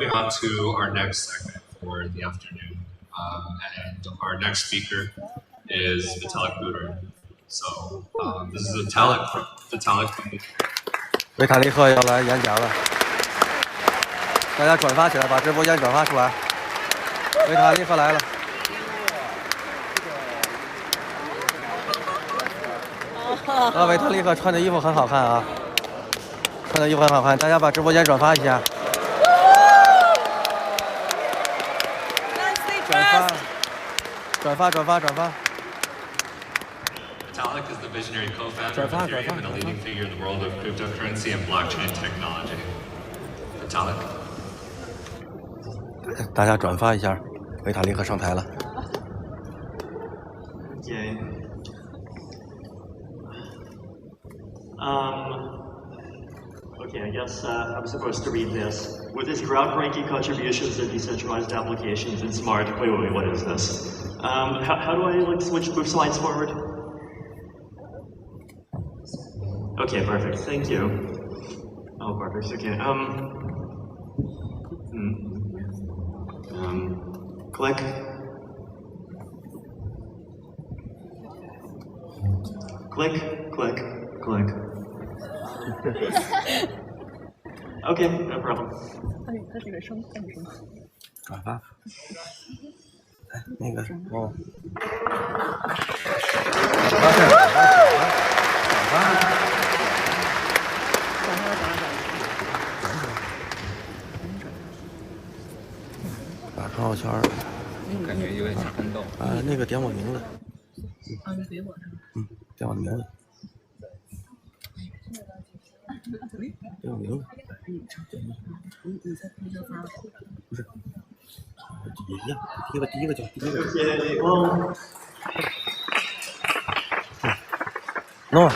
Moving on to our next segment for the afternoon, and our next speaker is Vitalik. So this is Vitalik. 维塔利克要来演讲了，大家转发起来，把直播间转发出来。维塔利克来了。维塔利克穿的衣服很好看啊，穿的衣服很好看，大家把直播间转发一下。 转发。Vitalik is the visionary co-founder of Ethereum and a leading figure in the world of cryptocurrency and blockchain technology. Vitalik. 大家转发一下，维塔利克上台了。Yay. Okay, I guess I'm supposed to read this. With his groundbreaking contributions to decentralized applications and smart... Wait, what is this? How do I move slides forward? Okay, perfect, thank you. Oh, perfect, okay. Click. Click. Okay, no problem. 转发。哎，那个哦。发朋友圈。感觉有点像奋斗。那个点我名字。你给我是吧？点我的名字。 点我名字。你在朋友圈发了？不是，也一样。第一个叫。诺，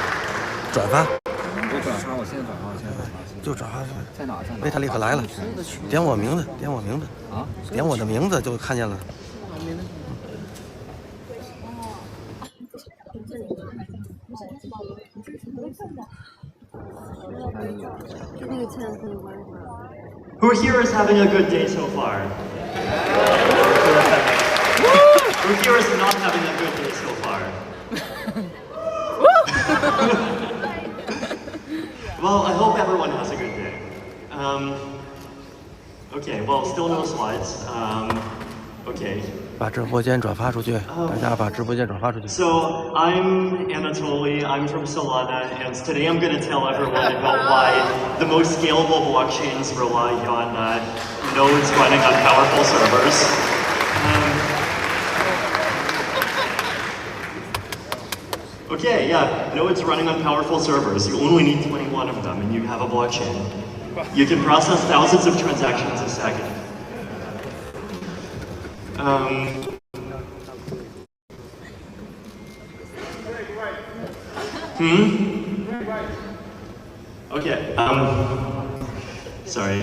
转发。我现在转发。就转发。在哪？维塔利克来了，点我名字。啊？点我的名字就看见了。 Who here is having a good day so far? Who here is not having a good day so far? Well, I hope everyone has a good day. Okay, well, still no slides. Okay. 把直播间转发出去，大家把直播间转发出去。 So I'm Anatoly. I'm from Solana, and today I'm going to tell everyone about why the most scalable blockchains rely on nodes running on powerful servers. Okay, yeah, nodes running on powerful servers. You only need 21 of them, and you have a blockchain. You can process thousands of transactions a second. Okay, sorry,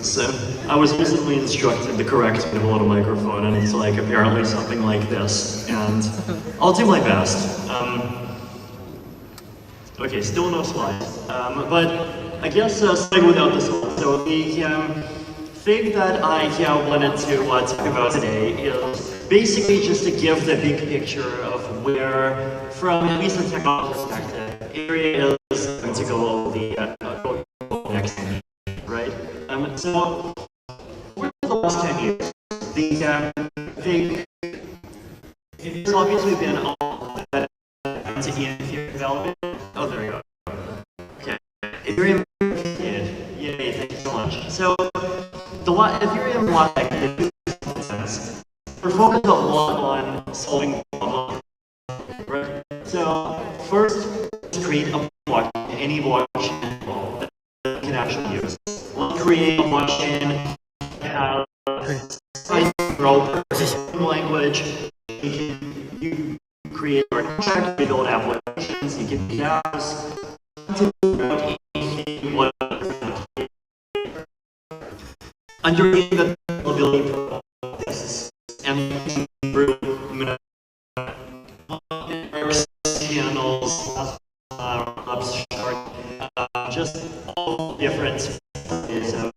so I was recently instructed to correct people on a microphone, and it's like apparently something like this, and I'll do my best. Okay, still no slides, but I guess starting without the slides. So the thing that I wanted to talk about today is basically just to give the big picture of where, from at least a technical perspective, area is going to go the next 10 years, right? So for the last 10 years, it's obviously been a lot in Ethereum development. Oh, there we go. Okay, Ethereum did. Yay, thank you so much. So Ethereum blockchain sense. We're focused a lot on solving problems. Right? So first, create a blockchain, any blockchain that can actually use. Let's create a blockchain that has language. You create a contract, you build applications, you get the apps. Underneath the ability process and through channels, just all different ways of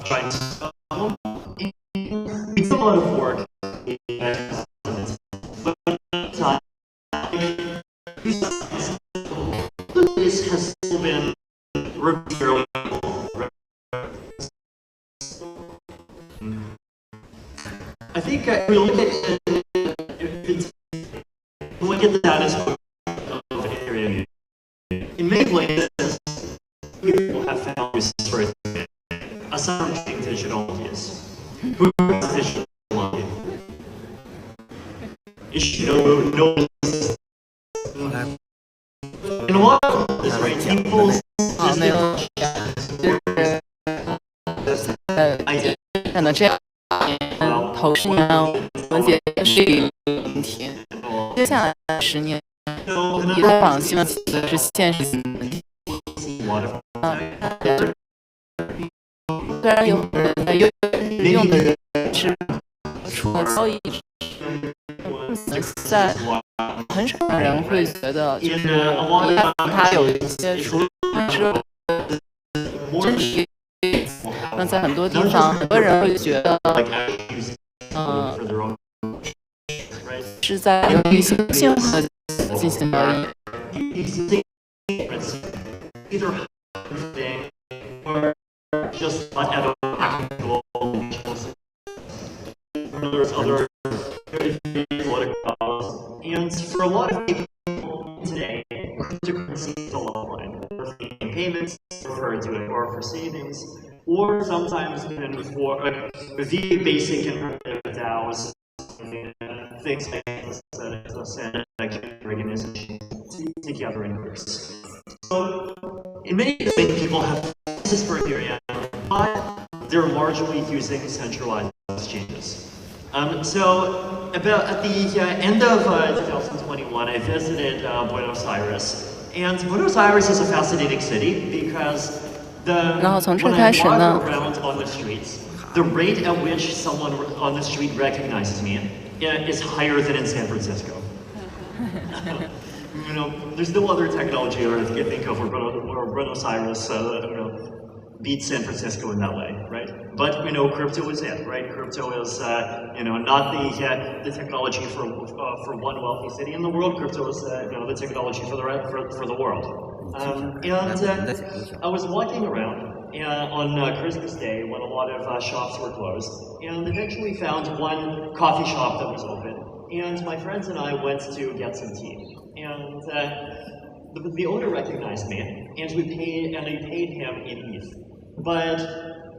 trying We do a lot of work. This has still been reviewed. I think if we look at the status of Ethereum, in many places, people have found uses for Ethereum, aside from being digital keys. Who has digital money? You should know. In a lot of this, right, people just 可能这样投10年，我们解决是一个问题。接下来10年，以太坊希望解决的是现实性问题。虽然有人在用的人是除了交易，在很少人会觉得就是以太坊它有一些除了之外真实。那在很多地方，很多人会觉得，是在用理性和进行交易。And for a lot of people today, cryptocurrency is still offline. For payments, for doing or for savings, or sometimes even for the basic and DAOs, things like organization together in groups. So, in many ways, people have this for Ethereum, but they're largely using centralized exchanges. So about at the end of 2021, I visited Buenos Aires, and Buenos Aires is a fascinating city because when I walk around on the streets, the rate at which someone on the street recognizes me is higher than in San Francisco. You know, there's no other technology I can think of where Buenos Aires, beats San Francisco in that way, right? But crypto is it, right? Crypto is, not the technology for one wealthy city in the world. Crypto is, the technology for the world. And I was walking around on Christmas Day when a lot of shops were closed, and eventually found one coffee shop that was open. And my friends and I went to get some tea, and the owner recognized me, and I paid him in ETH. But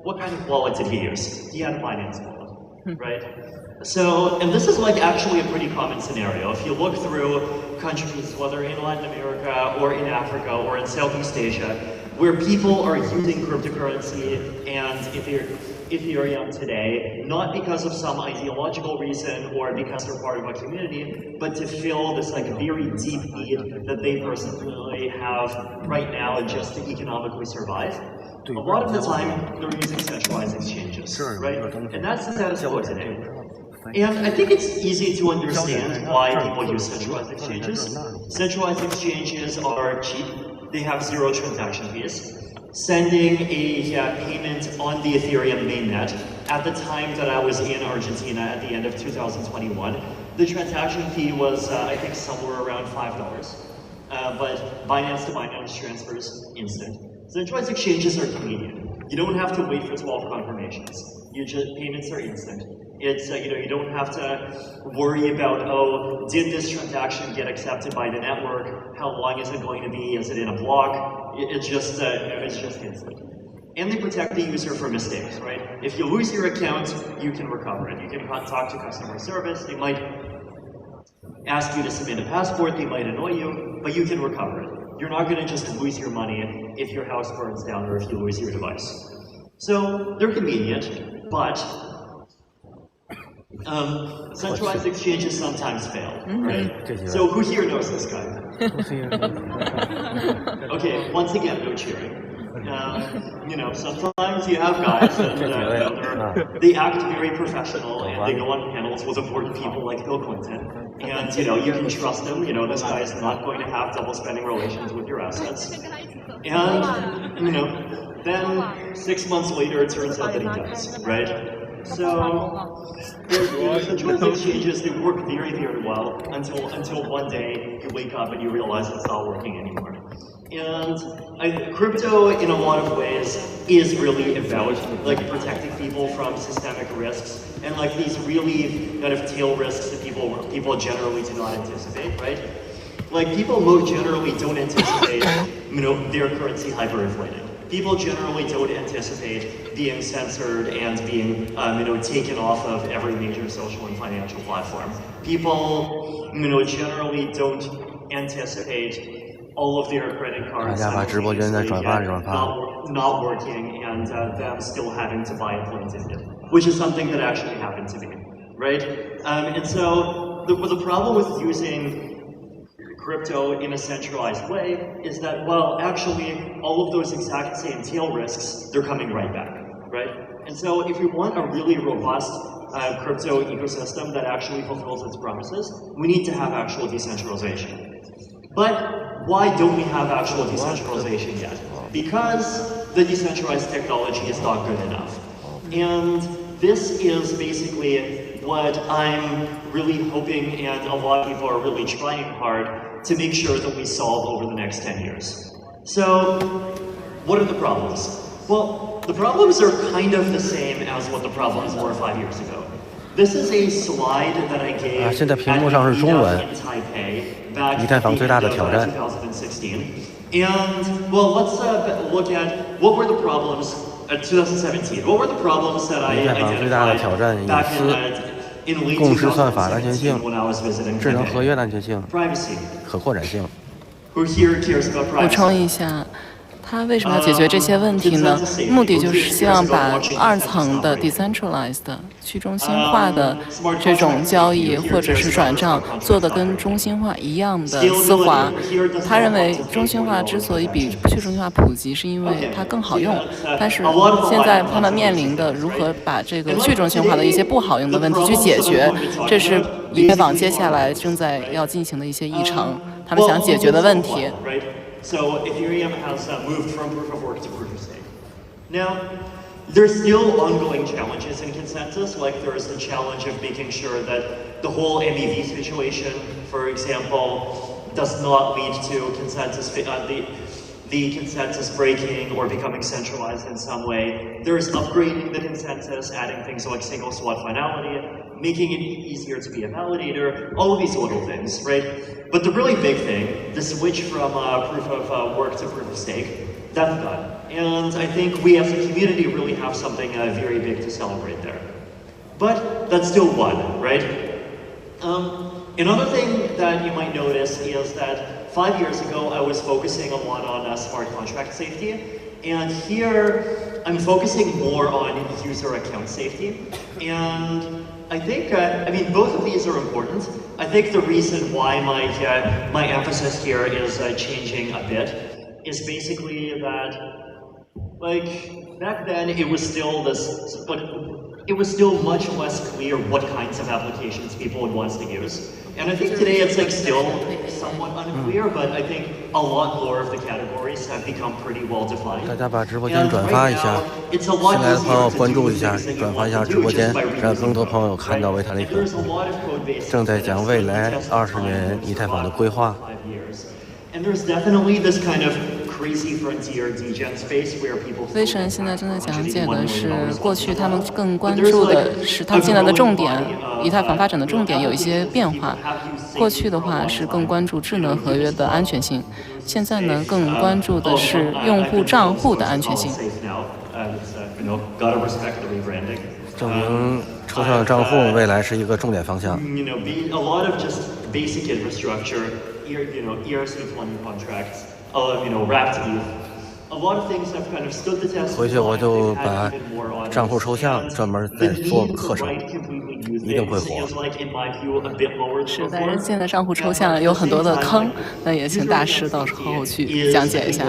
what kind of wallet did he use? He had a Binance wallet, right? So, and this is like actually a pretty common scenario. If you look through countries, whether in Latin America or in Africa or in Southeast Asia, where people are using cryptocurrency and Ethereum today, not because of some ideological reason or because they're part of a community, but to fill this like very deep need that they personally have right now just to economically survive. A lot of the time, they're using centralized exchanges, right? And that's the status quo today. And I think it's easy to understand why people use centralized exchanges. Centralized exchanges are cheap. They have 0 transaction fees. Sending a payment on the Ethereum mainnet, at the time that I was in Argentina at the end of 2021, the transaction fee was, I think, somewhere around $5. But Binance to Binance transfers instant. Centralized exchanges are convenient. You don't have to wait for 12 confirmations. Payments are instant. It's you don't have to worry about, oh, did this transaction get accepted by the network? How long is it going to be? Is it in a block? It's just instant. And they protect the user from mistakes, right? If you lose your account, you can recover it. You can talk to customer service. They might ask you to submit a passport. They might annoy you, but you can recover it. You're not going to just lose your money if your house burns down or if you lose your device. So they're convenient, but centralized exchanges sometimes fail, right? So who here knows this guy? Okay, once again, no cheering. Sometimes you have guys that they act very professional and they go on panels with important people like Bill Clinton. And you can trust them. This guy is not going to have double spending relations with your assets. And then 6 months later, it turns out that he does, right? So, central exchanges, they work very, very well until one day you wake up and you realize it's not working anymore. And crypto, in a lot of ways, is really about like protecting people from systemic risks and like these really kind of tail risks that people generally do not anticipate, right? Like people most generally don't anticipate, their currency hyperinflating. People generally don't anticipate being censored and being, taken off of every major social and financial platform. People, generally don't anticipate all of their credit cards not working and them still having to buy a plane ticket, which is something that actually happened to me, right? And so the problem with using crypto in a centralized way is that, well, actually, all of those exact same tail risks, they're coming right back, right? And so if you want a really robust crypto ecosystem that actually fulfills its promises, we need to have actual decentralization. But why don't we have actual decentralization yet? Because the decentralized technology is not good enough. And this is basically what I'm really hoping, and a lot of people are really trying hard to make sure that we solve over the next 10 years. So, what are the problems? Well, the problems are kind of the same as what the problems were 5 years ago. This is a slide that I gave at in Taipei back in 2016. And, well, let's look at what were the problems at 2017. What were the problems that I identified back in late 2016 when I was visiting Taipei? Privacy. Who here cares about privacy? 它为什么要解决这些问题呢？目的就是希望把2层的 decentralized 去中心化的这种交易或者是转账做的跟中心化一样的丝滑。他认为中心化之所以比去中心化普及，是因为它更好用。但是现在他们面临的如何把这个去中心化的一些不好用的问题去解决，这是以太坊接下来正在要进行的一些议程，他们想解决的问题。So Ethereum has moved from proof of work to proof of stake. Now, there's still ongoing challenges in consensus, like there is the challenge of making sure that the whole MEV situation, for example, does not lead to consensus, the consensus breaking or becoming centralized in some way. There's upgrading the consensus, adding things like single swap finality, making it easier to be a validator, all of these little things, right? But the really big thing, the switch from proof of work to proof of stake, that's done. And I think we as a community really have something very big to celebrate there. But that's still one, right? Another thing that you might notice is that 5 years ago, I was focusing a lot on smart contract safety. And here, I'm focusing more on user account safety. And I think, both of these are important. I think the reason why my emphasis here is changing a bit is basically that, like, back then it was still much less clear what kinds of applications people would want to use. And I think today it's like still somewhat unclear, but I think a lot more of the categories have become pretty well defined. 大家把直播间转发一下，新来的朋友关注一下，转发一下直播间，让更多朋友看到维塔利克正在讲未来20年以太坊的规划。And there's definitely this kind of crazy frontier degen space where people. 威神现在正在讲解的是过去他们更关注的是他们现在的重点，以太坊发展的重点有一些变化。过去的话是更关注智能合约的安全性，现在呢更关注的是用户账户的安全性。证明抽象的账户未来是一个重点方向。Basic infrastructure, ERC20 contracts, wrapped ETH. A lot of things have kind of stood the test. 回去我就把账户抽象专门再做课程，一定会火。是，但是现在账户抽象有很多的坑，那也请大师到时候去讲解一下。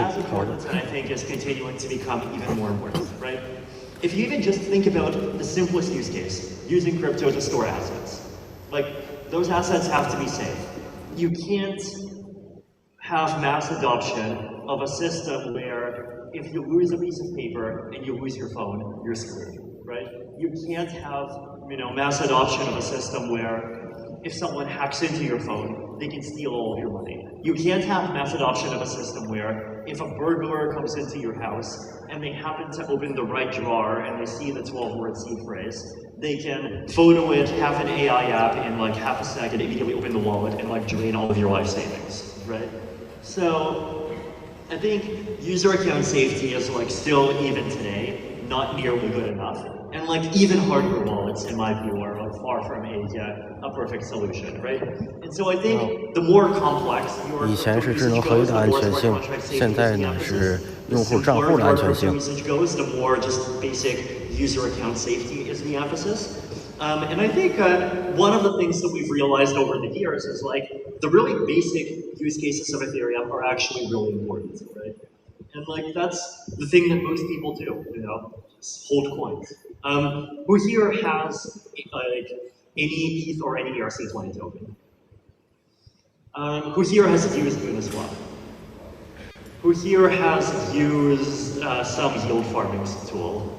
If you even just think about the simplest use case, using crypto to store assets, like those assets have to be safe. You can't have mass adoption of a system where if you lose a piece of paper and you lose your phone, you're screwed, right? You can't have, mass adoption of a system where if someone hacks into your phone, they can steal all of your money. You can't have mass adoption of a system where if a burglar comes into your house and they happen to open the right drawer and they see the 12-word seed phrase, they can photo it, have an AI app in like half a second, immediately open the wallet and like drain all of your life savings, right? So I think user account safety is like still, even today, not nearly good enough. And like even hardware wallets, in my view, are like far from a perfect solution, right? And so I think the more complex your 以前是智能合约的安全性，现在呢是用户账户的安全性。 the more just basic user account safety is the emphasis. And I think one of the things that we've realized over the years is like the really basic use cases of Ethereum are actually really important, right? And like that's the thing that most people do, hold coins. Who here has like any ETH or any ERC20 token? Who here has used Uniswap? Who here has used some yield farming tool?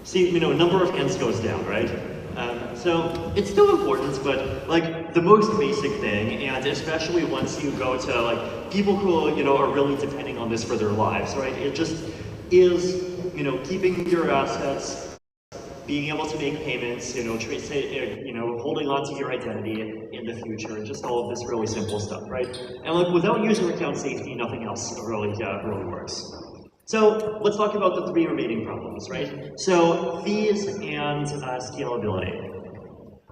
See, number of hands goes down, right? So it's still important, but like the most basic thing, and especially once you go to like people who are really depending on this for their lives, right? It just is keeping your assets, being able to make payments, holding on to your identity in the future, and just all of this really simple stuff, right? And like without user account safety, nothing else really works. So let's talk about the three remaining problems, right? So fees and scalability.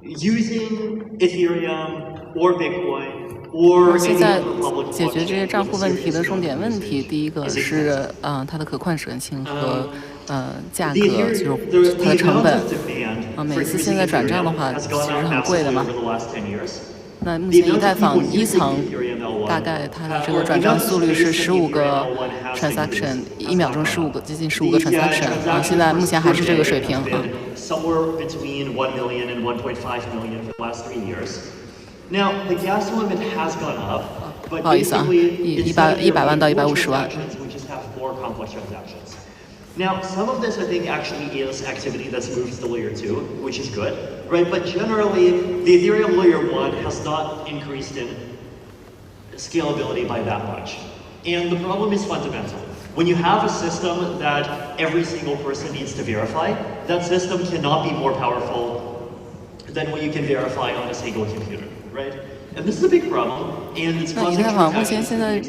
Using Ethereum or Bitcoin or 现在解决这些账户问题的重点问题，第一个是它的可扩展性和价格，就是它的成本。每次现在转账的话，其实很贵的嘛。那目前以太坊1层大概它的这个转账速率是15个 transaction， 1秒钟接近15个 transaction， 现在目前还是这个水平。Somewhere between 1 million and 1.5 million for the last 3 years. Now the gas limit has gone up, but basically it's 100万到150万。 we just have more complex transactions. Now, some of this I think actually is activity that's moved to layer 2, which is good, right? But generally, the Ethereum layer 1 has not increased in scalability by that much. And the problem is fundamental. When you have a system that every single person needs to verify, that system cannot be more powerful than what you can verify on a single computer, right? And this is a big problem, and it's 那以太坊目前现在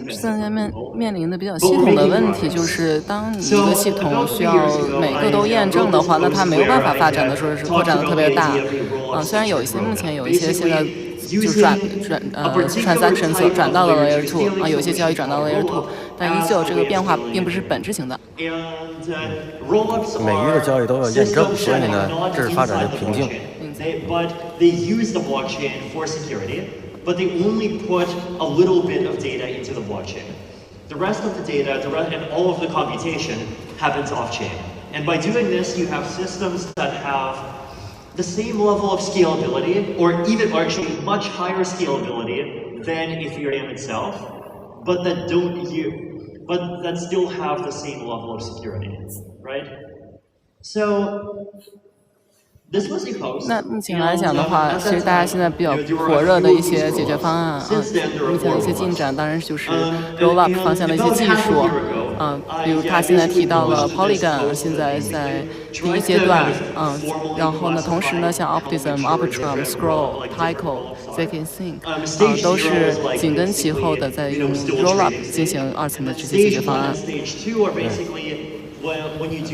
面临的比较系统的问题，就是当你一个系统需要每个都验证的话，那它没有办法发展的说是扩展的特别大。虽然目前有一些现在就transactions 转到了 layer 2，有一些交易转到了 layer 2，但依旧这个变化并不是本质性的。每一个交易都要验证，所以呢，这是发展的瓶颈。 But they use the blockchain for security, but they only put a little bit of data into the blockchain. The rest of the data, and all of the computation happens off-chain. And by doing this, you have systems that have the same level of scalability, or even actually much higher scalability than Ethereum itself, but that still have the same level of security, right? So. 那目前来讲的话，其实大家现在比较火热的一些解决方案目前的一些进展，当然就是 roll up 方向的一些技术，比如他现在提到了 Polygon， 现在在第一阶段，然后呢，同时呢，像 Optimism、Arbitrum、Scroll、Tyco、ZK Sync，都是紧跟其后的在用 roll up 进行2层的这些解决方案。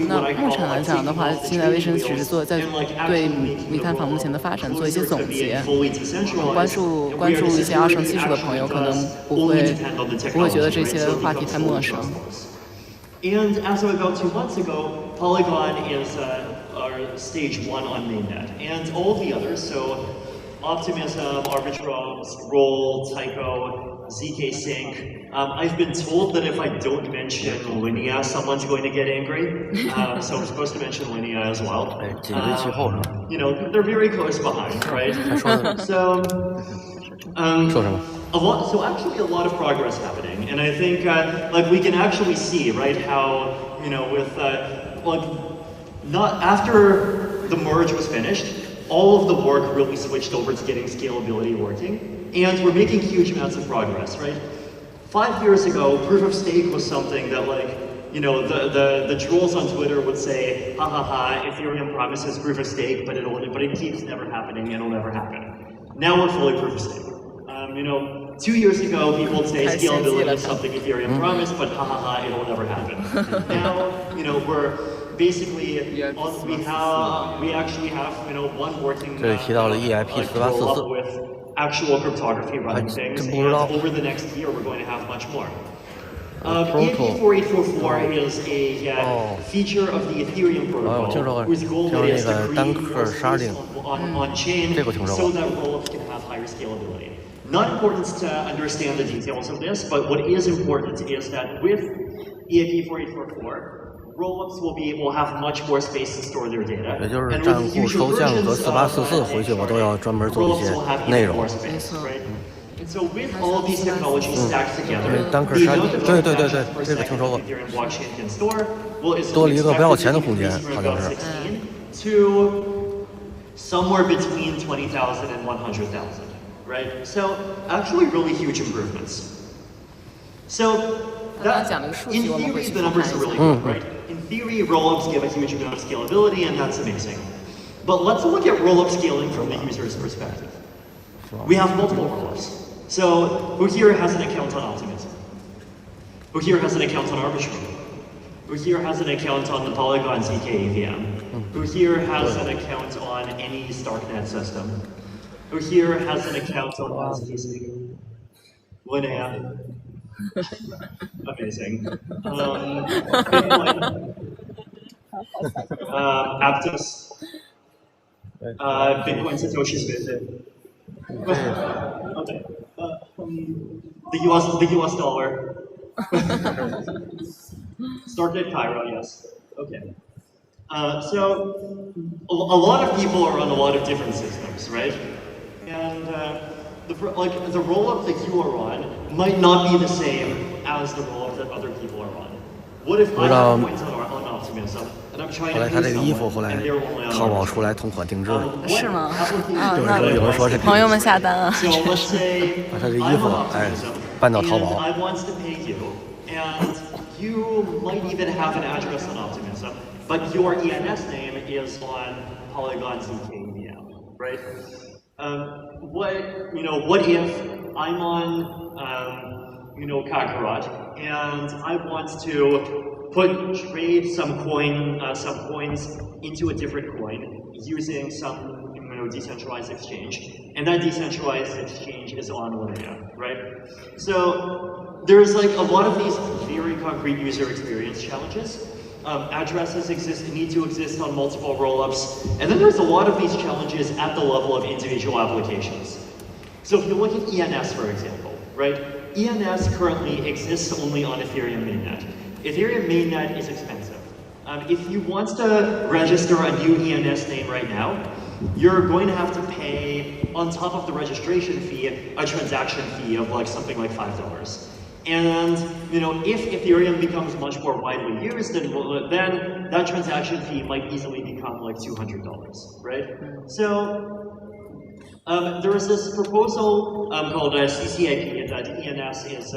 那目前来讲的话，现在卫生只是在对以太坊目前的发展做一些总结，关注一些2层技术的朋友可能不会觉得这些话题太陌生。And as of about 2 months ago, Polygon is our stage 1 on mainnet, and all the others, so Optimism, Arbitrum, Scroll, Tyco, ZK Sync. I've been told that if I don't mention Linea, someone's going to get angry. So I'm supposed to mention Linea as well. They're very close behind, right? So, So actually a lot of progress happening, and I think like we can actually see, right, how, you know, with like not after the merge was finished, all of the work really switched over to getting scalability working, and we're making huge amounts of progress, right? 5 years ago, proof of stake was something that, like, you know, the trolls on Twitter would say, ha ha ha, Ethereum promises proof of stake, but it keeps never happening, it'll never happen. Now we're fully proof of stake. You know, 2 years ago, people would say scalability is something Ethereum promised, but ha ha ha, it'll never happen. Now, you know, we're basically, we actually have, you know, one working roll up with actual cryptography running things, and over the next year, we're going to have much more. EIP4844 is a feature of the Ethereum protocol, whose goal is to create more space on-chain so that rollups can have higher scalability. Not important to understand the details of this, but what is important is that with EIP4844, rollups will have much more space to store their data. 也就是账户抽象和4844回去我都要专门做一些内容。 So with all of these technologies stacked together, 对，这个听说过。多了一个不要钱的空间，好像是。 to somewhere between 20,000 and 100,000, right? So actually really huge improvements. So that, in theory, the numbers are really good, right? In theory, rollups give a huge amount of scalability, and that's amazing. But let's look at rollup scaling from the user's perspective. We have multiple rollups. So who here has an account on Optimism? Who here has an account on Arbitrum? Who here has an account on the Polygon ZK EVM? Who here has an account on any Starknet system? Who here has an account on OSPC? Linnea. Amazing. Bitcoin. Aptos. Bitcoin Satoshi's Bit. Okay. The US dollar. Starknet Cairo, yes. Okay. So a lot of people are on a lot of different systems, right? And the rollup that you are on might not be the same as the rollup that other people are on. What if I have points on Optimism and I'm trying to pay someone and they're only on 淘宝出来同款定制的。是吗？啊，有那人说这朋友们下单啊。So let's say 把他这衣服搬到淘宝。 I want to pay you, and you might even have an address on Optimism, but your ENS name is on Polygon ZK EVM, right? What if I'm on Kakarot and I want to trade some coins into a different coin using some decentralized exchange, and that decentralized exchange is on Linnea, right? So there's like a lot of these very concrete user experience challenges. Addresses need to exist on multiple rollups, and then there's a lot of these challenges at the level of individual applications. So if you look at ENS, for example, right? ENS currently exists only on Ethereum mainnet. Ethereum mainnet is expensive. If you want to register a new ENS name right now, you're going to have to pay, on top of the registration fee, a transaction fee of like something like $5. And if Ethereum becomes much more widely used, then that transaction fee might easily become like $200, right? So there is this proposal called CCIP that ENS is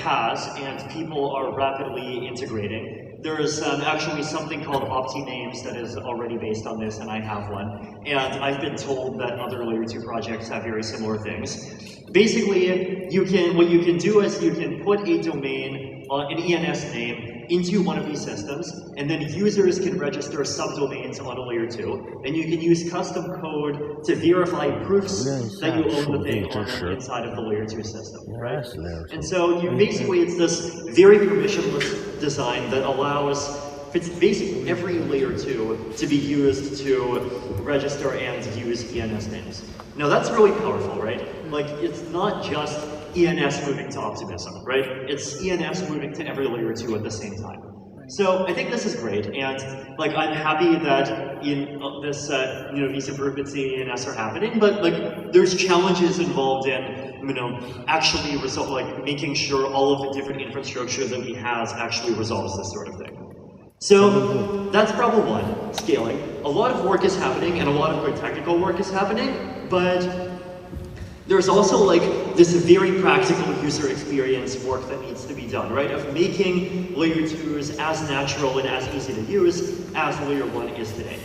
has, and people are rapidly integrating. There is actually something called OptiNames that is already based on this, and I have one. And I've been told that other layer 2 projects have very similar things. Basically, what you can do is you can put a domain, an ENS name, into one of these systems, and then users can register subdomains on a layer 2, and you can use custom code to verify proofs that you own the thing on inside of the layer 2 system, right? And so basically it's this very permissionless design that allows basically every layer 2 to be used to register and use ENS names. Now that's really powerful, right? Like, it's not just ENS moving to Optimism, right? It's ENS moving to every layer 2 at the same time. So I think this is great, and like I'm happy that in this these improvements in ENS are happening. But like there's challenges involved in actually making sure all of the different infrastructure that we have actually resolves this sort of thing. So that's problem one, scaling. A lot of work is happening, and a lot of good technical work is happening, but there's also like this very practical user experience work that needs to be done, right? Of making layer 2s as natural and as easy to use as layer 1 is today.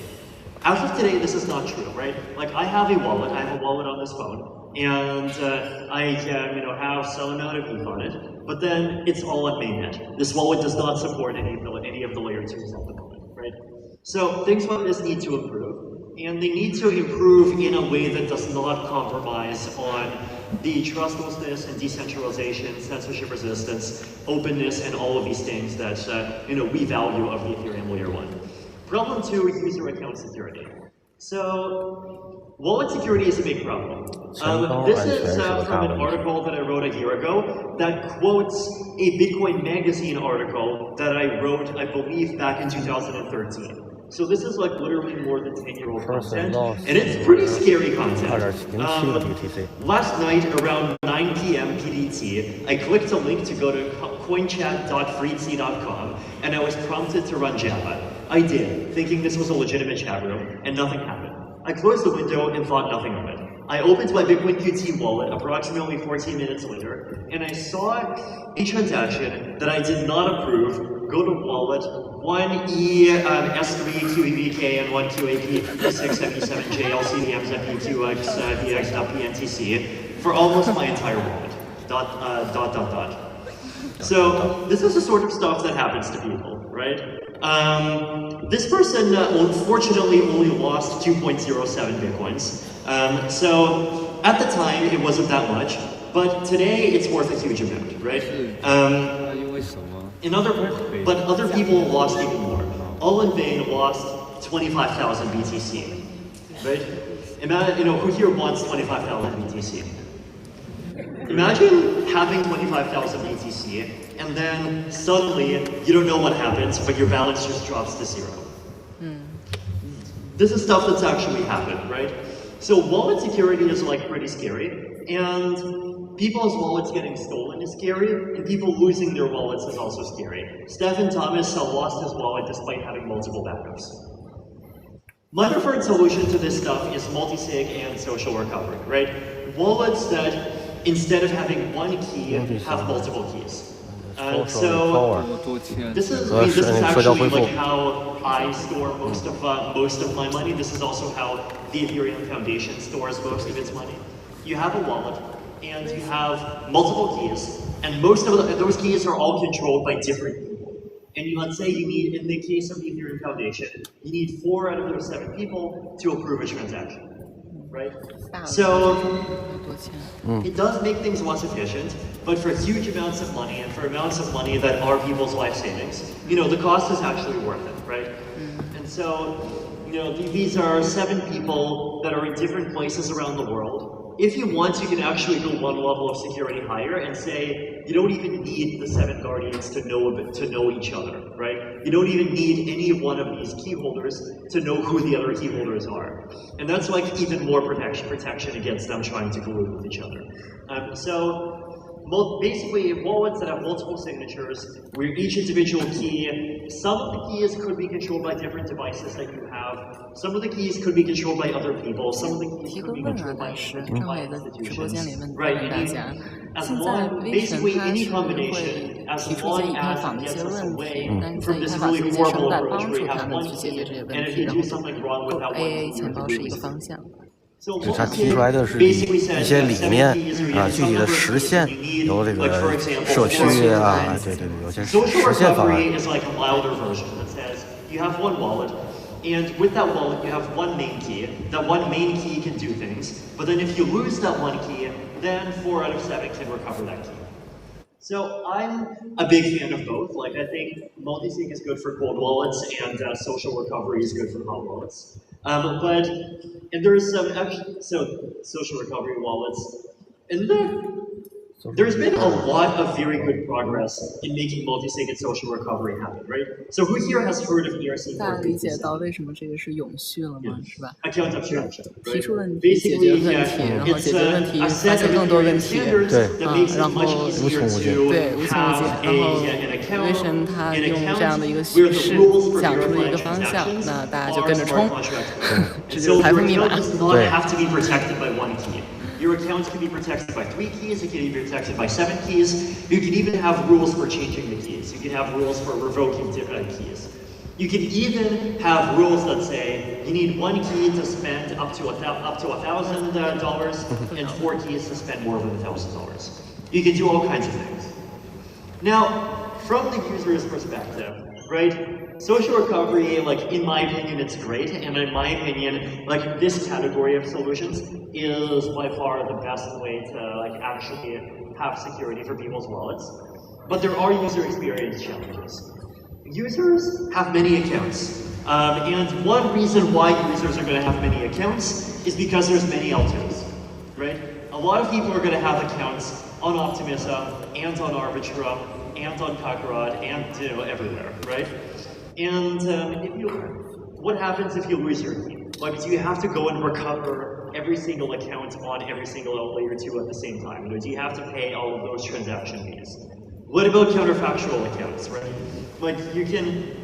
As of today, this is not true, right? Like I have a wallet on this phone, and I can have some amount of ETH on it, but then it's all on mainnet. This wallet does not support any of the layer 2s at the moment, right? So things like this need to improve. And they need to improve in a way that does not compromise on the trustlessness and decentralization, censorship resistance, openness, and all of these things that we value of the Ethereum layer 1. Problem 2, user account security. So wallet security is a big problem. This is from an article that I wrote a year ago that quotes a Bitcoin magazine article that I wrote, I believe, back in 2013. So this is like literally more than 10-year-old content, and it's pretty scary content. Last night around 9 p.m. PDT, I clicked a link to go to coinchat.freetsea.com, and I was prompted to run Java. I did, thinking this was a legitimate chat room, and nothing happened. I closed the window and thought nothing of it. I opened my Bitcoin QT wallet approximately 14 minutes later, and I saw a transaction that I did not approve go to wallet 1E S3 QEVK and 1 QAP E677J LCDM ZP2X DX.PNTC for almost my entire wallet. ... So this is the sort of stuff that happens to people, right? This person unfortunately only lost 2.07 Bitcoins. So at the time it wasn't that much, but today it's worth a huge amount, right? But other people lost even more. All in vain lost 25,000 BTC, right? Imagine, who here wants 25,000 BTC? Imagine having 25,000 BTC, and then suddenly you don't know what happens, but your balance just drops to 0. This is stuff that's actually happened, right? So wallet security is like pretty scary, and people's wallets getting stolen is scary, and people losing their wallets is also scary. Stephen Thomas lost his wallet despite having multiple backups. My preferred solution to this stuff is multi-sig and social recovery, right? Wallets that, instead of having one key, have multiple keys. So this is actually like how I store most of my money. This is also how the Ethereum Foundation stores most of its money. You have a wallet, and you have multiple keys, and most of those keys are all controlled by different people. And let's say you need, in the case of the Ethereum Foundation, you need 4 out of those 7 people to approve a transaction, right? So it does make things less efficient, but for huge amounts of money, and for amounts of money that are people's life savings, the cost is actually worth it, right? And so, these are 7 people that are in different places around the world. If you want, you can actually go one level of security higher and say you don't even need the 7 guardians to know each other, right? You don't even need any one of these key holders to know who the other key holders are, and that's like even more protection against them trying to collude with each other. Basically, wallets that have multiple signatures, where each individual key, some of the keys could be controlled by different devices that you have, some of the keys could be controlled by other people, some of the keys could be controlled by institutions. Right, as long, basically any combination, as long as it gets us away from this really horrible approach where you have one key, and if you do something wrong with that one key, you have to lose it. 就他提出来的是一些理念具体的实现，有这个社区对，有些实现方案。And with that wallet, you have one main key. That one main key can do things, but then if you lose that one key, then 4 out of 7 can recover that key. So I'm a big fan of both. Like I think multi-sig is good for cold wallets, and social recovery is good for hot wallets. And there is some social recovery wallets, and there's been a lot of very good progress in making multi-sig and social recovery happen, right? So who here has heard of ERC? 大家理解到为什么这个是永续了吗？是吧？ Account abstraction, 提 right? 出问题，解决问题，然后解决问题，发现更多问题，然后对无穷无尽，然后为什么他用这样的一个叙事讲出了一个方向，那大家就跟着冲，这就是财富密码。 Your account can be protected by 3 keys, it can be protected by 7 keys. You can even have rules for changing the keys. You can have rules for revoking different keys. You can even have rules that say you need 1 key to spend up to $1,000 and 4 keys to spend more than $1,000. You can do all kinds of things. Now, from the user's perspective, right? Social recovery, like in my opinion, it's great, and in my opinion, like this category of solutions is by far the best way to like actually have security for people's wallets. But there are user experience challenges. Users have many accounts, and one reason why users are going to have many accounts is because there's many L2s, right? A lot of people are going to have accounts on Optimism and on Arbitrum and on Kakarot and everywhere, right? And what happens if you lose your key? Like, do you have to go and recover every single account on every single layer 2 at the same time? Or do you have to pay all of those transaction fees? What about counterfactual accounts, right? Like, you can...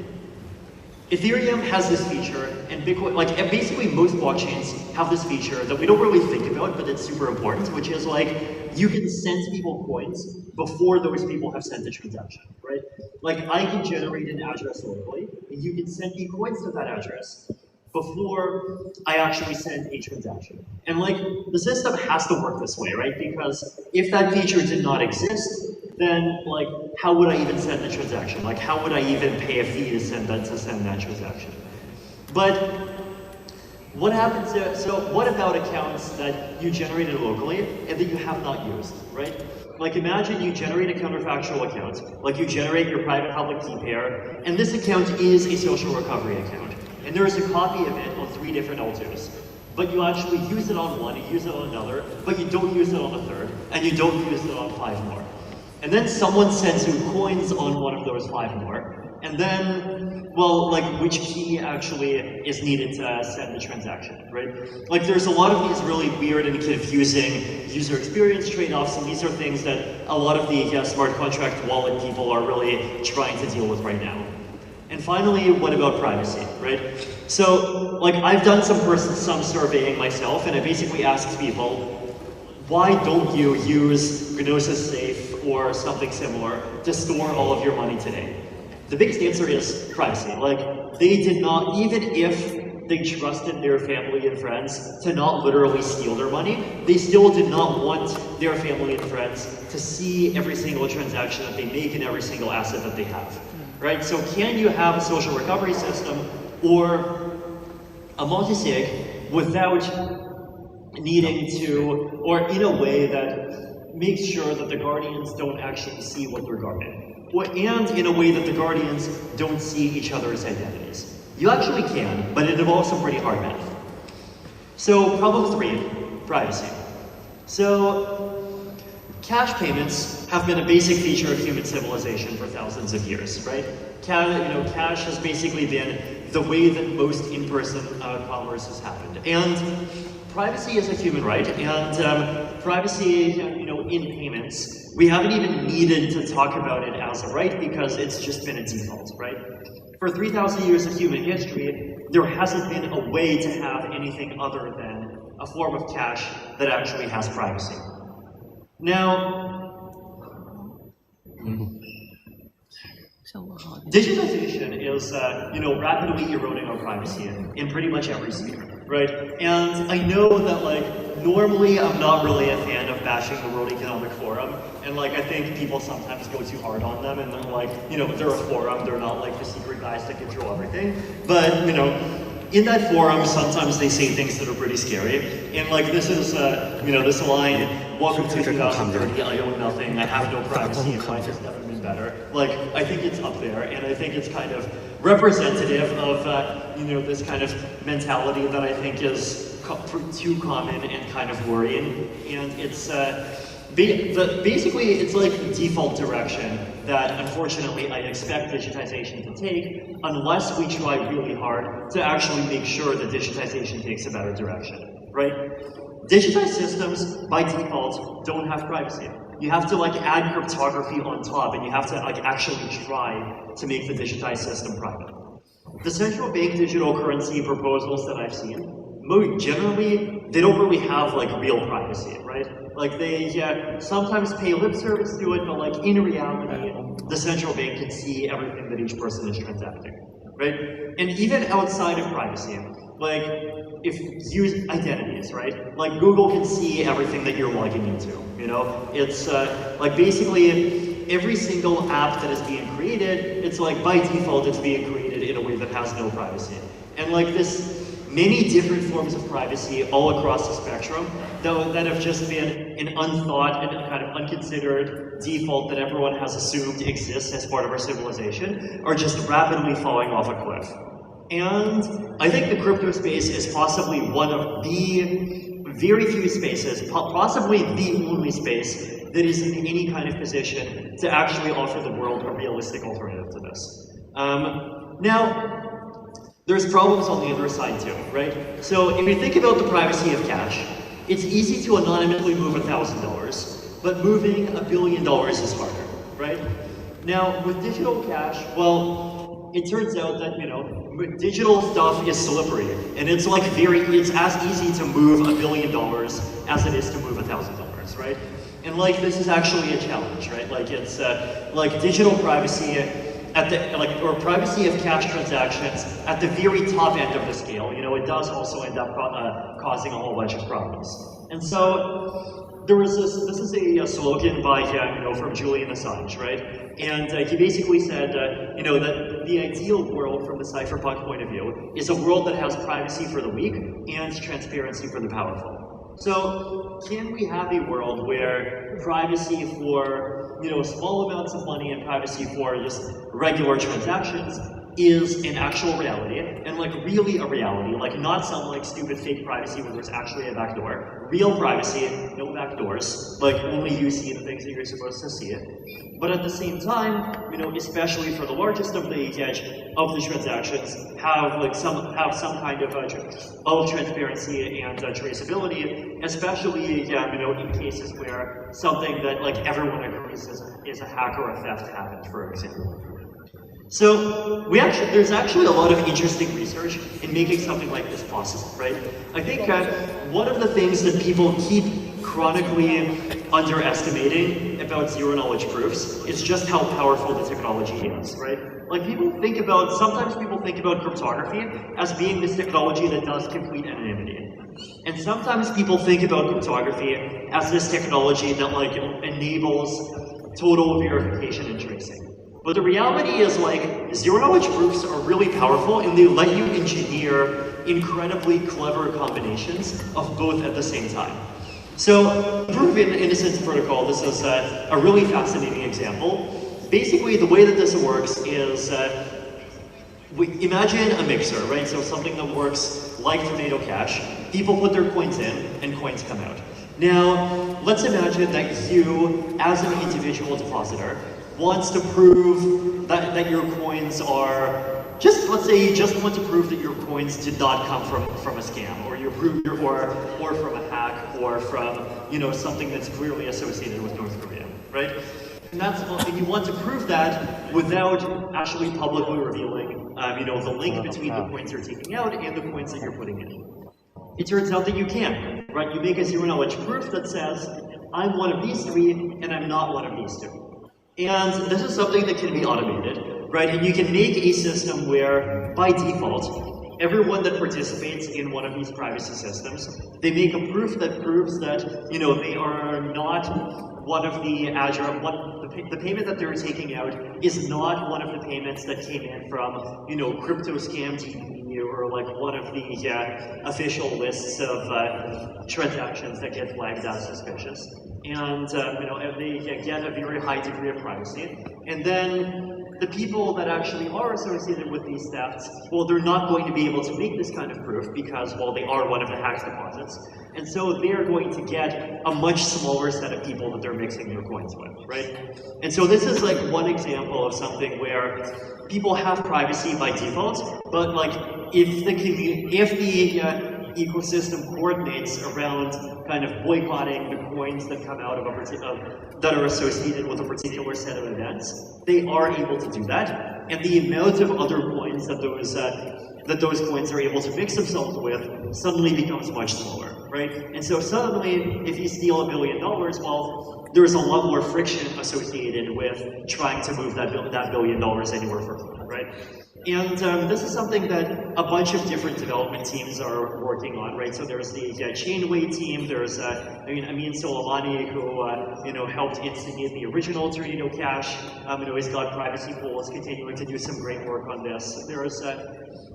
Ethereum has this feature, and Bitcoin, like basically most blockchains have this feature that we don't really think about, but it's super important, which is like, you can send people coins before those people have sent the transaction, right? Like I can generate an address locally, and you can send me coins to that address before I actually send a transaction. And like, the system has to work this way, right? Because if that feature did not exist, then like, how would I even send the transaction? Like, how would I even pay a fee to send that transaction? But what happens to, so what about accounts that you generated locally and that you have not used, right? Like imagine you generate a counterfactual account, like you generate your private public key pair, and this account is a social recovery account. And there is a copy of it on 3 different L2s. But you actually use it on one, you use it on another, but you don't use it on the third, and you don't use it on 5 more. And then someone sends you coins on one of those 5 more, and then, well, like which key actually is needed to send the transaction, right? Like there's a lot of these really weird and confusing user experience trade-offs, and these are things that a lot of the smart contract wallet people are really trying to deal with right now. And finally, what about privacy, right? So, like I've done some surveying myself, and I basically asked people, why don't you use Gnosis Safe or something similar to store all of your money today? The biggest answer is privacy. Like, they did not, even if they trusted their family and friends to not literally steal their money, they still did not want their family and friends to see every single transaction that they make and every single asset that they have, right? So can you have a social recovery system or a multi-sig without needing to, or in a way that makes sure that the guardians don't actually see what they're guarding, and in a way that the guardians don't see each other's identities? You actually can, but it involves some pretty hard math. So problem 3, privacy. So cash payments have been a basic feature of human civilization for thousands of years, right? Cash has basically been the way that most in-person commerce has happened. And privacy is a human right, and privacy, in payments, we haven't even needed to talk about it as a right because it's just been a default, right? For 3,000 years of human history, there hasn't been a way to have anything other than a form of cash that actually has privacy. Now, digitization is, rapidly eroding our privacy in pretty much every sphere, right? And I know that, normally I'm not really a fan of bashing the World Economic Forum, and, I think people sometimes go too hard on them, and they're they're a forum, they're not, the secret guys that control everything, but, in that forum, sometimes they say things that are pretty scary, and this is, this line, welcome to 2030, I own nothing, I have no privacy, and life has never been better. I think it's up there, and I think it's kind of representative of, this kind of mentality that I think is too common and kind of worrying, and it's, basically, it's like the default direction that, unfortunately, I expect digitization to take, unless we try really hard to actually make sure that digitization takes a better direction, right? Digitized systems, by default, don't have privacy. You have to like add cryptography on top, and you have to like actually try to make the digitized system private. The central bank digital currency proposals that I've seen, generally, they don't really have like real privacy, right? Like they sometimes pay lip service to it, but like in reality, the central bank can see everything that each person is transacting, right? And even outside of privacy, like if use identities, right? Like Google can see everything that you're logging into, you know? It's like basically every single app that is being created, it's like by default it's being created in a way that has no privacy. And like this, many different forms of privacy all across the spectrum that have just been an unthought and kind of unconsidered default that everyone has assumed exists as part of our civilization are just rapidly falling off a cliff. And I think the crypto space is possibly one of the very few spaces, possibly the only space, that is in any kind of position to actually offer the world a realistic alternative to this. Now, there's problems on the other side too, right? So if you think about the privacy of cash, it's easy to anonymously move $1,000, but moving $1 billion is harder, right? Now, with digital cash, well, it turns out that, you know, digital stuff is slippery, and it's like it's as easy to move $1 billion as it is to move $1,000, right? And like, this is actually a challenge, right? Like it's, like digital privacy at the, or privacy of cash transactions at the very top end of the scale, you know, it does also end up causing a whole bunch of problems. And so there was this is a slogan by, you know, from Julian Assange, right? And he basically said, you know, that the ideal world from the cypherpunk point of view is a world that has privacy for the weak and transparency for the powerful. So can we have a world where privacy for, you know, small amounts of money and privacy for just regular transactions is an actual reality, and like really a reality, like not some like stupid fake privacy where there's actually a backdoor. Real privacy, no backdoors, like only you see the things that you're supposed to see. But at the same time, you know, especially for the largest of the transactions, have like some kind of transparency and traceability, especially you know, in cases where something that like everyone agrees is a hack or a theft happened, for example. So there's actually a lot of interesting research in making something like this possible, right? I think one of the things that people keep chronically underestimating about zero-knowledge proofs is just how powerful the technology is, right? Like sometimes people think about cryptography as being this technology that does complete anonymity. And sometimes people think about cryptography as this technology that like enables total verification and tracing. But the reality is, like, zero-knowledge proofs are really powerful, and they let you engineer incredibly clever combinations of both at the same time. So, proof in innocence protocol, this is a really fascinating example. Basically, the way that this works is, imagine a mixer, right? So something that works like Tomato Cash. People put their coins in, and coins come out. Now, let's imagine that you, as an individual depositor, wants to prove that your coins are let's say you just want to prove that your coins did not come from a scam, or or from a hack, or from, you know, something that's clearly associated with North Korea, right? And you want to prove that without actually publicly revealing, you know, the link between the coins you're taking out and the coins that you're putting in. It turns out that you can, right? You make a zero-knowledge proof that says, I'm one of these three, and I'm not one of these two. And this is something that can be automated, right? And you can make a system where, by default, everyone that participates in one of these privacy systems, they make a proof that proves that, you know, they are not one of the the payment that they're taking out is not one of the payments that came in from, you know, Crypto Scam TV, or like one of the official lists of transactions that get flagged as suspicious. And you know, they get a very high degree of privacy. And then the people that actually are associated with these thefts, well, they're not going to be able to make this kind of proof because, well, they are one of the hacked deposits. And so they're going to get a much smaller set of people that they're mixing their coins with, right? And so this is like one example of something where people have privacy by default, but like if the ecosystem coordinates around kind of boycotting the coins that come out of that are associated with a particular set of events, they are able to do that. And the amount of other coins that those coins are able to mix themselves with suddenly becomes much smaller, right? And so suddenly, if you steal $1 billion, well, there's a lot more friction associated with trying to move that $1 billion anywhere further, right? And this is something that a bunch of different development teams are working on, right? So there's the Chainway team. There's Amin Soleimani, who helped instigate the original Tornado Cash. He's got privacy pools continuing to do some great work on this. There's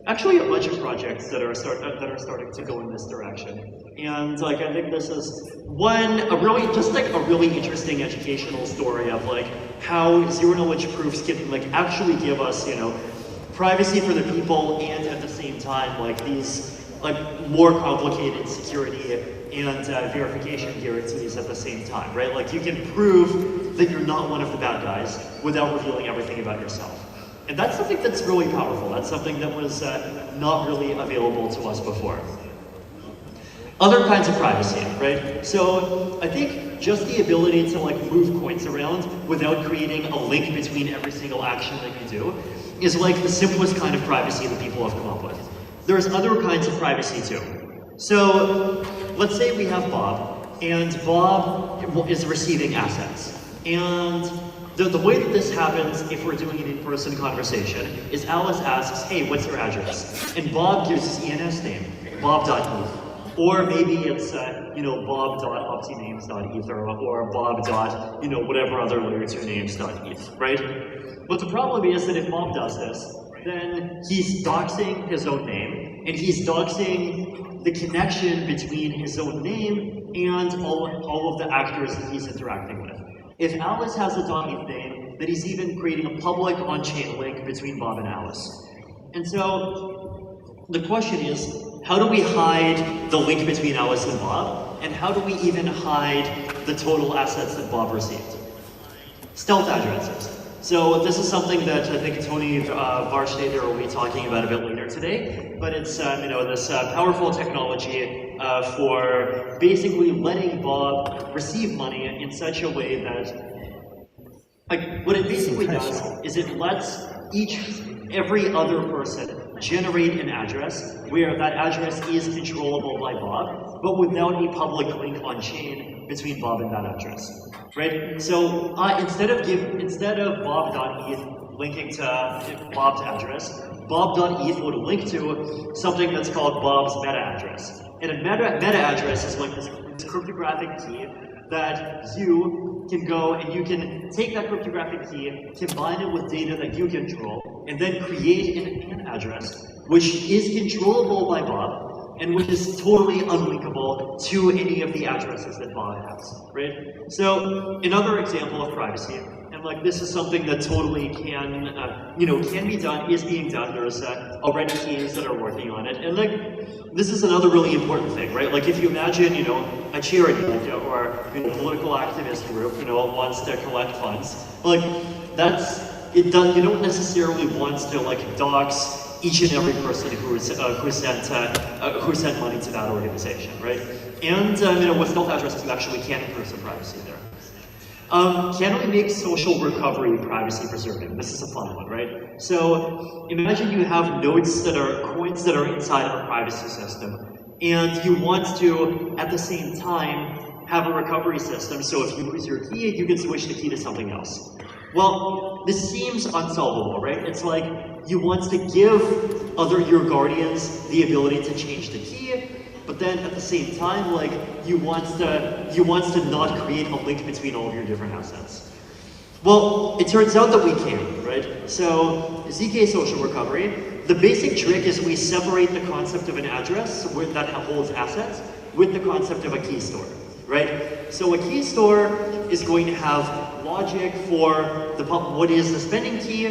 actually a bunch of projects that are starting to go in this direction. And like I think this is a really interesting educational story of like how zero knowledge proofs can like actually give us privacy for the people, and at the same time, like these like more complicated security and verification guarantees at the same time, right? Like you can prove that you're not one of the bad guys without revealing everything about yourself. And that's something that's really powerful. That's something that was not really available to us before. Other kinds of privacy, right? So I think just the ability to like move coins around without creating a link between every single action that you do is like the simplest kind of privacy that people have come up with. There's other kinds of privacy too. So let's say we have Bob, and Bob is receiving assets. And the way that this happens, if we're doing an in-person conversation, is Alice asks, hey, what's your address? And Bob gives his ENS name, bob.eth. Or maybe it's, bob.optinames.ether or bob. Whatever other layer 2 names.eth, right? But the problem is that if Bob does this, then he's doxing his own name, and he's doxing the connection between his own name and all of the actors that he's interacting with. If Alice has a .eth name, then he's even creating a public on-chain link between Bob and Alice. And so the question is, how do we hide the link between Alice and Bob? And how do we even hide the total assets that Bob received? Stealth addresses. So this is something that I think Tony Varstaeder will be talking about a bit later today. But it's this powerful technology for basically letting Bob receive money in such a way that, like, what it basically does is it lets every other person generate an address where that address is controllable by Bob, but without a public link on chain between Bob and that address, right? So instead of bob.eth linking to Bob's address, bob.eth would link to something that's called Bob's meta address. And a meta address is like this cryptographic key that you can go and you can take that cryptographic key, combine it with data that you control, and then create an address which is controllable by Bob and which is totally unlinkable to any of the addresses that Bob has, right? So another example of privacy, and like this is something that totally can be done, is being done. There's already teams that are working on it, and like this is another really important thing, right? Like if you imagine, a charity or a political activist group, wants to collect funds, like you don't necessarily want to like dox each and every person who sent money to that organization, right? And with stealth addresses, you actually can improve some privacy there. Can we make social recovery privacy preserving? This is a fun one, right? So imagine you have coins that are inside our privacy system, and you want to, at the same time, have a recovery system. So if you lose your key, you can switch the key to something else. Well, this seems unsolvable, right? It's like you want to give your guardians the ability to change the key, but then at the same time, like you want to not create a link between all of your different assets. Well, it turns out that we can, right? So ZK social recovery, the basic trick is we separate the concept of an address that holds assets with the concept of a key store, right? So a key store is going to have logic for what is the spending key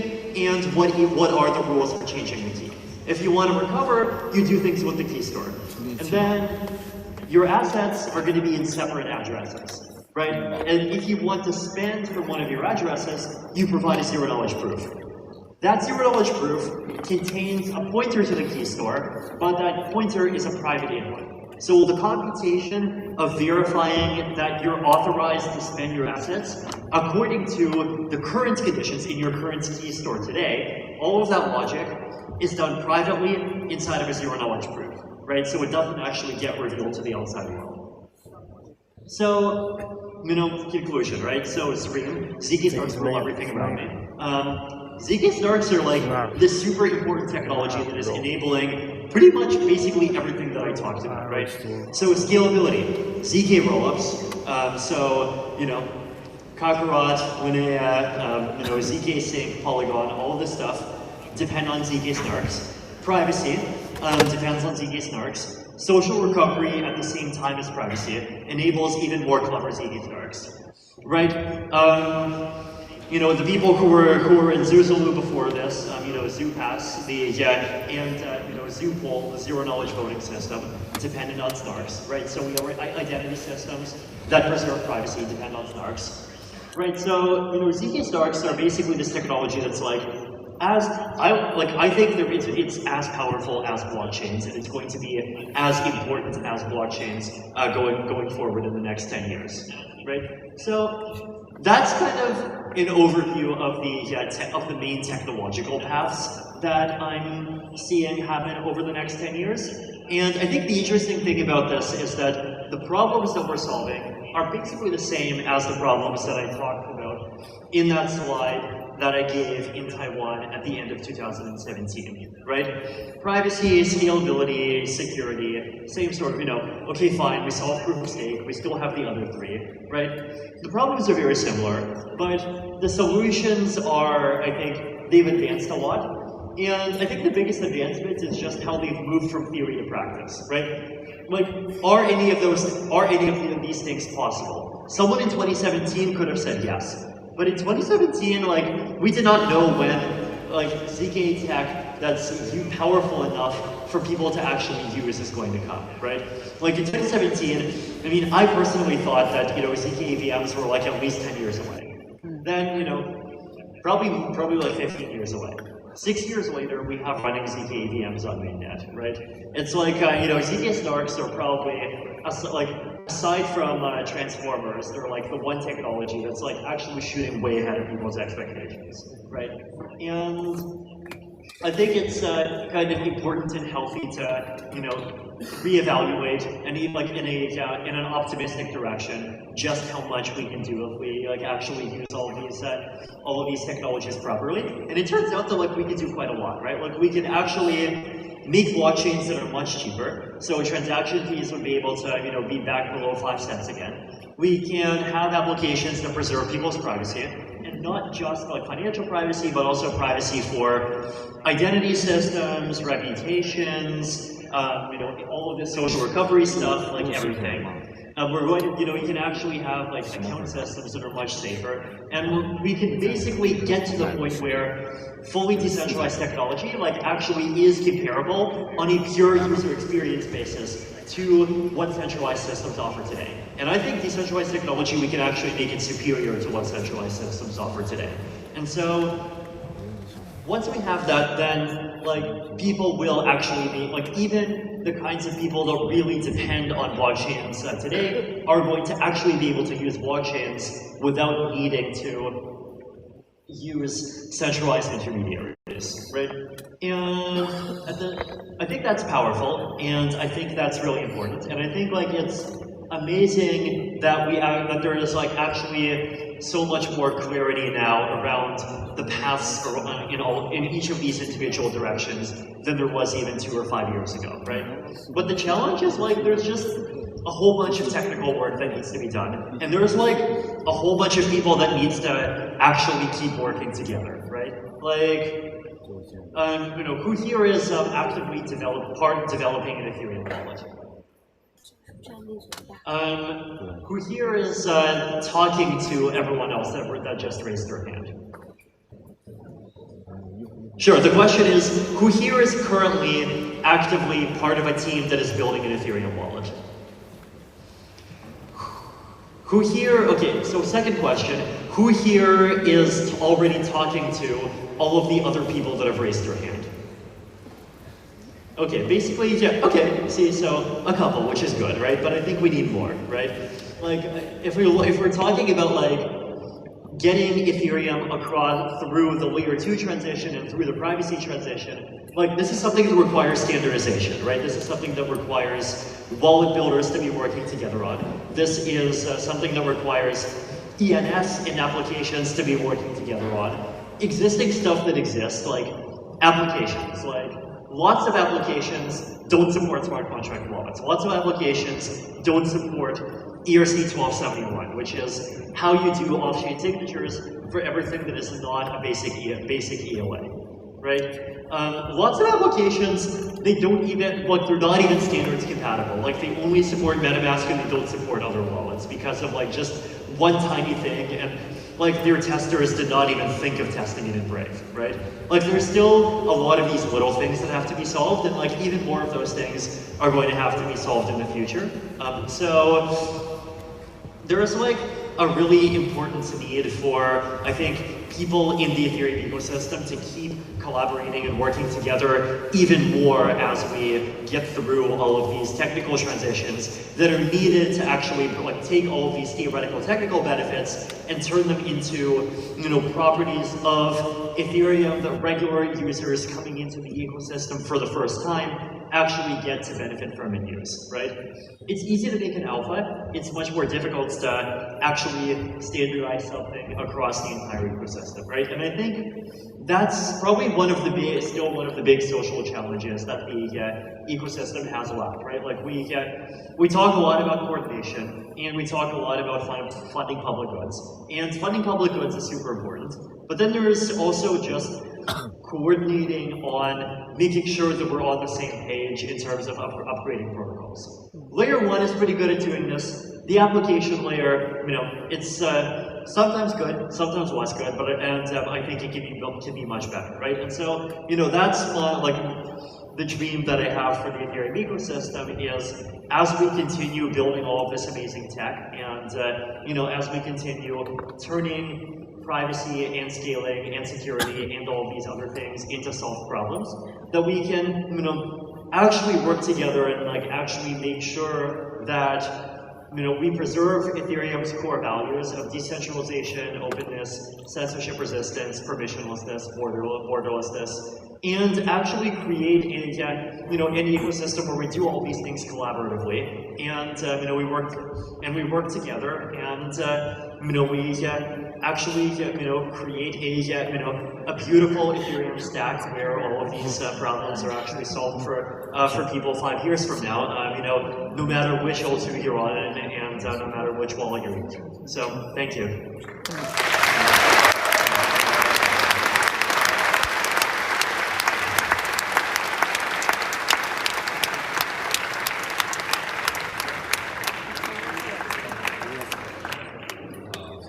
and what are the rules for changing the key. If you want to recover, you do things with the key store. And then your assets are going to be in separate addresses, right? And if you want to spend from one of your addresses, you provide a zero-knowledge proof. That zero-knowledge proof contains a pointer to the key store, but that pointer is a private input. So the computation of verifying that you're authorized to spend your assets according to the current conditions in your current key store today, all of that logic is done privately inside of a zero-knowledge proof, right? So it doesn't actually get revealed to the outside world. So, conclusion, right? So ZK starks rule everything around me. ZK starks are like this super important technology that is enabling pretty much basically everything that I talked about, right? So scalability, ZK rollups, so, Kakarot, Linnea, ZK Sync, Polygon, all of this stuff depend on ZK snarks. Privacy depends on ZK snarks. Social recovery at the same time as privacy enables even more clever ZK snarks, right? The people who were in Zuzulu before this, ZooPass, and Zoopol, the zero-knowledge voting system, depended on snarks, right? So we know identity systems that preserve privacy depend on snarks, right? So ZK snarks are basically this technology that's like, I think that it's as powerful as blockchains, and it's going to be as important as blockchains going forward in the next 10 years, right? So that's kind of an overview of the main technological paths that I'm seeing happen over the next 10 years. And I think the interesting thing about this is that the problems that we're solving are basically the same as the problems that I talked about in that slide that I gave in Taiwan at the end of 2017, right? Privacy, scalability, security, same sort of, okay, fine, we solved proof of stake, we still have the other three, right? The problems are very similar, but the solutions are, I think, they've advanced a lot. And I think the biggest advancement is just how they've moved from theory to practice, right? Like, are any of these things possible? Someone in 2017 could have said yes. But in 2017, we did not know when, ZK tech that's powerful enough for people to actually use is going to come, right? Like in 2017, I personally thought that, ZK AVMs were at least 10 years away. Then, probably like 15 years away. 6 years later, we have running ZK AVMs on mainnet, right? It's like, ZK snarks are probably, aside from transformers, they're like the one technology that's actually shooting way ahead of people's expectations, right? And I think it's kind of important and healthy to, reevaluate and in an optimistic direction just how much we can do if we actually use all of these technologies properly. And it turns out that we can do quite a lot, right? We can actually make blockchains that are much cheaper. So transaction fees would be able to be back below 5 cents again. We can have applications that preserve people's privacy, and not just financial privacy, but also privacy for identity systems, reputations, all of this social recovery stuff, everything. We're going to, we can actually have account systems that are much safer, and we can basically get to the point where fully decentralized technology actually is comparable on a pure user experience basis to what centralized systems offer today. And I think decentralized technology, we can actually make it superior to what centralized systems offer today. And so once we have that, then people will actually be, even the kinds of people that really depend on blockchains today are going to actually be able to use blockchains without needing to use centralized intermediaries, right? And I think that's powerful, and I think that's really important, and I think it's amazing that that there is actually so much more clarity now around the paths in each of these individual directions than there was even 2 or 5 years ago, right? But the challenge is there's just a whole bunch of technical work that needs to be done, and there's a whole bunch of people that needs to actually keep working together, right? Who here is actively developing an Ethereum wallet? Who here is talking to everyone else that just raised their hand? Sure, the question is, who here is currently actively part of a team that is building an Ethereum wallet? Who here, okay, so second question, who here is already talking to all of the other people that have raised their hand? Okay, basically, yeah, okay, see, so a couple, which is good, right? But I think we need more, right? Like, if we're talking about, like, getting Ethereum across through the layer 2 transition and through the privacy transition, like, this is something that requires standardization, right? This is something that requires wallet builders to be working together on. This is something that requires ENS and applications to be working together on. Existing stuff that exists, like applications, like lots of applications don't support smart contract wallets. Lots of applications don't support ERC 1271, which is how you do off-chain signatures for everything that is not a basic ELA, right? Lots of applications, they don't even, like, they're not even standards compatible. Like, they only support MetaMask and they don't support other wallets because of, like, just one tiny thing, and, like, their testers did not even think of testing it in Brave, right? Like, there's still a lot of these little things that have to be solved, and, like, even more of those things are going to have to be solved in the future. So there is, like, a really important need for, I think, people in the Ethereum ecosystem to keep collaborating and working together even more as we get through all of these technical transitions that are needed to actually, like, take all of these theoretical technical benefits and turn them into, you know, properties of Ethereum that regular users coming into the ecosystem for the first time actually get to benefit from and use, right? It's easy to make an alpha. It's much more difficult to actually standardize something across the entire ecosystem, right? And I think that's probably still one of the big social challenges that the ecosystem has left, right? Like, we talk a lot about coordination, and we talk a lot about funding public goods, and funding public goods is super important. But then there is also just coordinating on making sure that we're on the same page in terms of upgrading protocols. Layer 1 is pretty good at doing this. The application layer, you know, it's sometimes good, sometimes less good, but I think it can be much better, right? And so, you know, that's like the dream that I have for the Ethereum ecosystem is, as we continue building all of this amazing tech, and you know, as we continue turning privacy and scaling and security and all of these other things into solved problems, that we can, you know, actually work together and, like, actually make sure that, you know, we preserve Ethereum's core values of decentralization, openness, censorship resistance, permissionlessness, borderlessness, and actually create an ecosystem where we do all these things collaboratively, and you know, we work together, and you know, we actually create a beautiful Ethereum stack where all of these problems are actually solved for people 5 years from now. You know, no matter which L2 you're on, and no matter which wallet you're using. So, thank you.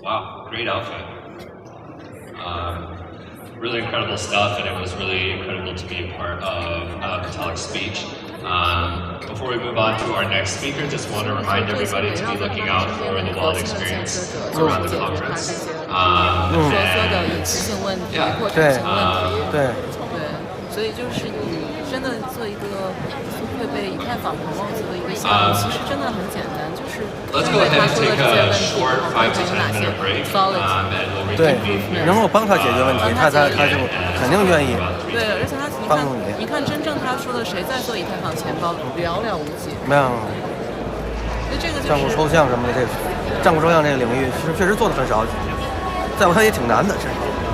Wow, great outfit. Really incredible stuff, and it was really incredible to be a part of Vitalik's speech. Before we move on to our next speaker, just want to remind everybody to be looking out for the wallet experience around the conference. Yeah. 所以就是你真的做一个会被以太坊promote的一个项目，其实真的很简单，就是因为他说的这些问题，然后有哪些 solid。对，然后帮他解决问题，他就肯定愿意。对，而且他你看真正他说的谁在做以太坊钱包，寥寥无几。没有。所以这个就是账户抽象什么的，这个账户抽象这个领域确实做的很少，在我看也挺难的，这。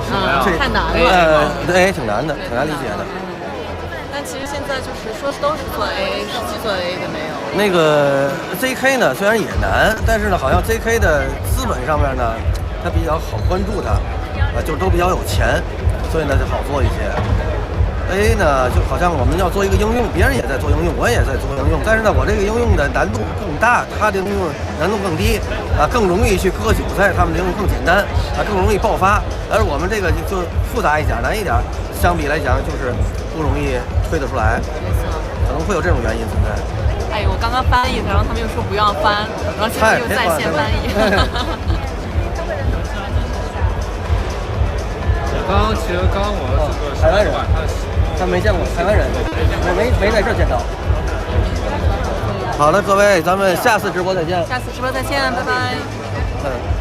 太难了。对，挺难的，挺难理解的。但其实现在就是说都是做 AA， 实际做 AA 的没有。那个 ZK 呢，虽然也难，但是呢，好像 ZK 的资本上面呢，它比较好关注它，就是都比较有钱，所以呢就好做一些。A 呢，就好像我们要做一个应用，别人也在做应用，我也在做应用，但是呢，我这个应用的难度更大，他的应用难度更低，更容易去割韭菜，他们的应用更简单，更容易爆发，而我们这个就复杂一点，难一点，相比来讲就是不容易推得出来，可能会有这种原因存在。哎，我刚刚翻译，然后他们又说不要翻，然后现在又在线翻译。其实刚我这个台湾人，他没见过台湾人，我没在这儿见到。好的，各位，咱们下次直播再见。下次直播再见，拜拜。